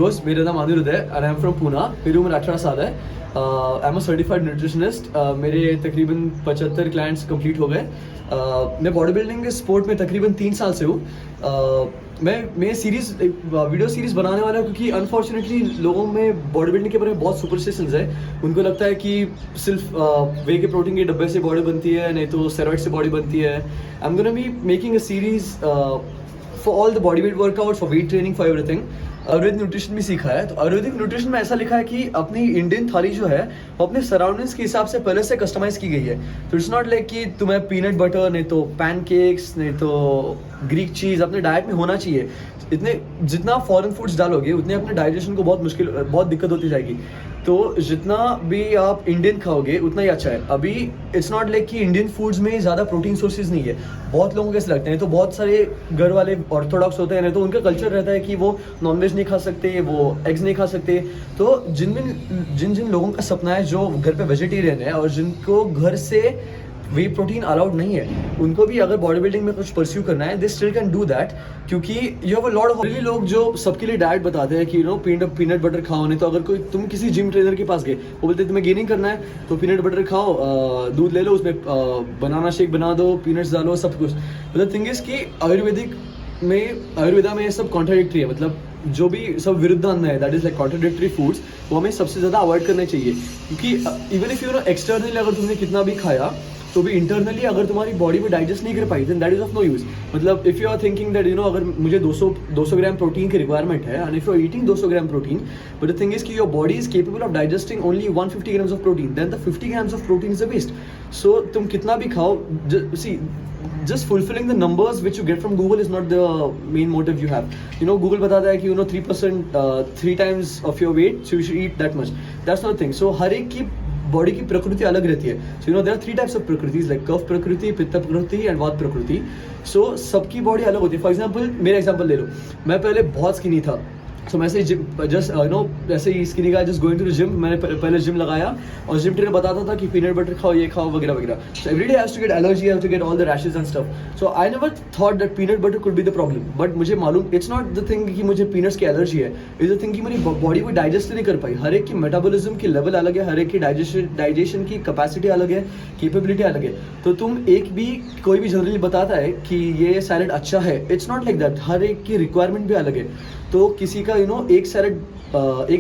दोस्त, मेरा नाम अनिरुद्ध है and I'm from Pune। मेरी उम्र 18 साल है। I'm a certified nutritionist। मेरे तकरीबन 75 क्लाइंट्स कंप्लीट हो गए। मैं बॉडी बिल्डिंग के स्पोर्ट में तकरीबन 3 साल से हूँ। मैं वीडियो सीरीज़ बनाने वाला हूँ क्योंकि अनफॉर्चुनेटली लोगों में बॉडी बिल्डिंग के बारे में बहुत सुपरस्टिशंस है। उनको लगता है कि सिर्फ वे के प्रोटीन के डब्बे से बॉडी बनती है, नहीं तो स्टेरॉइड से बॉडी बनती है। I am gonna be making a series for all the body weight workout, for weight training, for everything. Ayurvedic nutrition भी सीखा है। तो आयुर्वेदिक न्यूट्रिशन में ऐसा लिखा है कि अपनी इंडियन थाली जो है वो अपने सराउंडिंग्स के हिसाब से पहले से कस्टमाइज की गई है। तो इट्स नॉट लाइक कि तुम्हें पीनट बटर, नहीं तो पैनकेक्स, नहीं तो ग्रीक चीज़ अपने डाइट में होना चाहिए। इतने जितना फॉरेन फूड्स डालोगे उतने अपने डाइजेशन को बहुत दिक्कत होती जाएगी। तो जितना भी आप इंडियन खाओगे उतना ही अच्छा है। अभी इट्स नॉट लाइक कि इंडियन फूड्स में ज़्यादा प्रोटीन सोर्सेज नहीं है। बहुत लोगों को ऐसे लगते हैं, तो बहुत सारे घर वाले ऑर्थोडॉक्स होते हैं, नहीं तो उनका कल्चर रहता है कि वो नॉनवेज नहीं खा सकते, वो एग्स नहीं खा सकते। तो जिन लोगों का सपना है जो घर पे वेजिटेरियन है और जिनको घर से वे प्रोटीन अलाउड नहीं है, उनको भी अगर बॉडी बिल्डिंग में कुछ परस्यू करना है, they still can do that. क्योंकि you have a lot of लोग जो सबके लिए डाइट बताते हैं कि पीनट बटर खाओ, नहीं तो अगर कोई तुम किसी जिम ट्रेनर के पास गए, वो बोलते तुम्हें गेनिंग करना है तो पीनट बटर खाओ, दूध ले लो, उसमें बनाना शेक बना दो, पीनट्स डालो, सब कुछ। द थिंग इज कि आयुर्वेदा में सब कॉन्ट्राडिक्टरी है। मतलब जो भी सब विरुद्ध अन्न है, that is like contradictory foods, वो हमें सबसे ज़्यादा अवॉइड करने चाहिए। क्योंकि इवन इफ यू एक्सटर्नली अगर तुमने कितना भी खाया तो भी इंटरनली अगर तुम्हारी बॉडी में डाइजेस्ट नहीं कर पाई, then that is of no use. मतलब if you are thinking that अगर मुझे 200 ग्राम प्रोटीन की रिक्वायरमेंट है and if you are eating 200 gram protein, but the thing is कि your body is capable of digesting only 150 grams of protein, then the 50 grams of protein is a waste. So तुम कितना भी खाओ, सी just fulfilling the numbers which you get from Google is not the main motive you have. Google बताता है कि 3% 3 times of your weight, so you should eat that much. That's not the thing. So हर एक की body की प्रकृति अलग रहती है। सो there are 3 types of प्रकृतिज, like कफ प्रकृति, पित्त प्रकृति एंड वात प्रकृति। सो सबकी बॉडी अलग होती है। फॉर एग्जाम्पल मेरा एग्जाम्पल ले लो, मैं पहले बहुत स्किनी था। सो मैं ऐसे ऐसे ही स्किनी का just going to the gym. मैंने पहले जिम लगाया और जिम ट्रेनर बताता था कि पीनट बटर खाओ, ये खाओ, वगैरह वगैरह। So every day I have to get allergy, I have to get all the rashes and stuff. So I never thought that peanut butter could be the problem. But मुझे मालूम, it's not the thing कि मुझे peanuts की allergy है, it's the thing कि मेरी body को digest नहीं कर पाई। हर एक की मेटाबॉलिज्म की लेवल अलग है, हर एक की डाइजेशन की कैपेसिटी अलग है, कैपेबिलिटी अलग है। तो तुम कोई भी जनरली बताता है कि ये सैलेड अच्छा है, इट्स नॉट लाइक दैट। हर एक की रिक्वायरमेंट भी अलग है। तो किसी का एक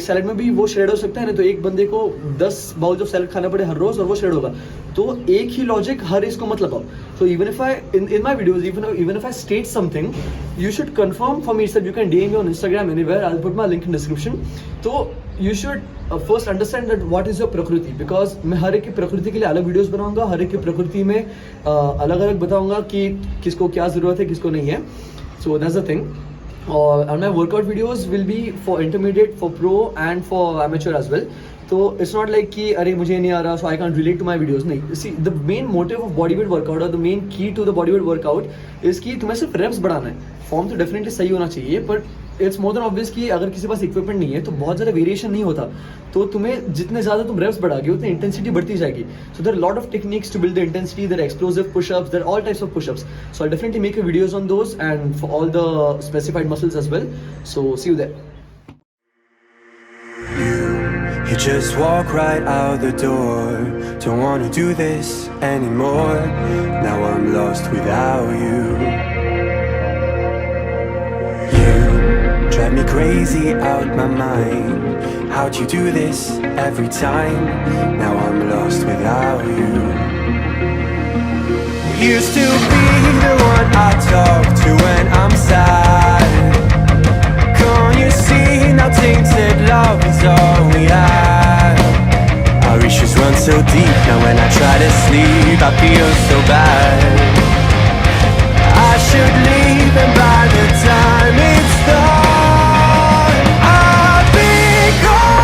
सैलेड में भी वो श्रेड हो सकता है ना, तो एक बंदे को 10 बाउल ऑफ सैलेड खाना पड़े हर रोज और वो श्रेड होगा। तो एक ही लॉजिक हर इसको मत लगाओ। So even if I in my videos, even if I state something, you should confirm for me self. You can DM me on Instagram anywhere, I will put my link in description. तो you should first understand that what is your प्रकृति, because मैं हर एक की प्रकृति के लिए अलग वीडियोस बनाऊंगा, हर एक की प्रकृति में अलग अलग बताऊंगा कि किसको क्या जरूरत है, किसको नहीं है। So that's the thing. And my workout videos will be for intermediate, for pro and for amateur as well. तो it's not like कि अरे मुझे नहीं आ रहा so I can't relate to my videos। नहीं, see the main motive of bodyweight workout or the main key to the bodyweight workout is कि तुम्हें सिर्फ reps बढ़ाना है। फॉर्म तो डेफिनेटली सही होना चाहिए, but it's more than obvious कि अगर किसी पास इक्विपमेंट नहीं है तो बहुत ज़्यादा वेरिएशन नहीं होता। तो तुम्हें जितने ज़्यादा तुम रेप्स बढ़ाओगे उतनी इंटेंसिटी बढ़ती जाएगी। So there lot of techniques to build the intensity, there explosive pushups, there all types of pushups. So I definitely make a videos on those and for all the specified muscles as well. So see you there. You just walk right out the door. Don't wanna do this anymore. Now I'm lost without you. You drive me crazy out my mind. How'd you do this every time? Now I'm lost without you. You used to be the one I talk to when I'm sad. Can't you see now tainted love is all we have? Our issues run so deep, now when I try to sleep I feel so bad. I should leave and by the time it's done I'll be gone.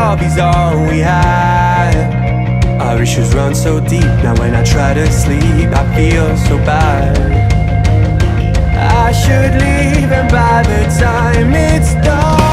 love is all we had. Our issues run so deep, now when I try to sleep I feel so bad. I should leave, and by the time it's done